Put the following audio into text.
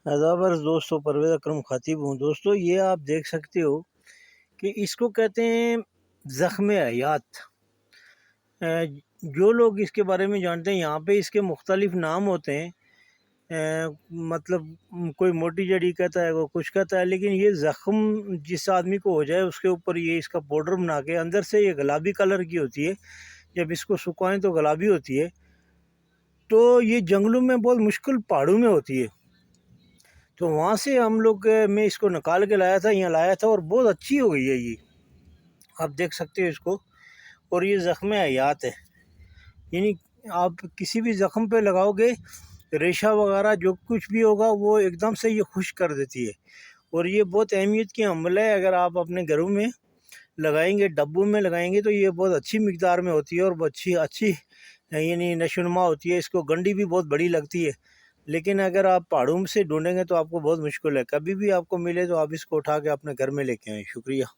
अज़ाबर दोस्तों, परवेज़ अकरम ख़ातिब हूँ। दोस्तों, ये आप देख सकते हो कि इसको कहते हैं ज़ख्म हयात। जो लोग इसके बारे में जानते हैं, यहाँ पे इसके मुख्तलिफ नाम होते हैं। मतलब कोई मोटी जड़ी कहता है, वो कुछ कहता है, लेकिन ये ज़ख्म जिस आदमी को हो जाए उसके ऊपर ये इसका पाउडर बना के, अंदर से ये गुलाबी कलर की होती है, जब इसको सुखाएं तो गुलाबी होती है। तो ये जंगलों में बहुत मुश्किल पहाड़ों में होती है। तो वहाँ से हम लोग मैं इसको निकाल के लाया था, यहाँ लाया था और बहुत अच्छी हो गई है ये। आप देख सकते हो इसको। और ये ज़ख्म हयात है, यानी आप किसी भी ज़ख्म पे लगाओगे, रेशा वगैरह जो कुछ भी होगा वो एकदम से ये खुश्क कर देती है। और ये बहुत अहमियत की अमल है। अगर आप अपने घरों में लगाएंगे, डब्बों में लगाएंगे, तो ये बहुत अच्छी मिकदार में होती है और बहुत अच्छी यानी नशोनुमा होती है। इसको गंडी भी बहुत बड़ी लगती है, लेकिन अगर आप पहाड़ों से ढूंढेंगे तो आपको बहुत मुश्किल है। कभी भी आपको मिले तो आप इसको उठा के अपने घर में लेके आएँ। शुक्रिया।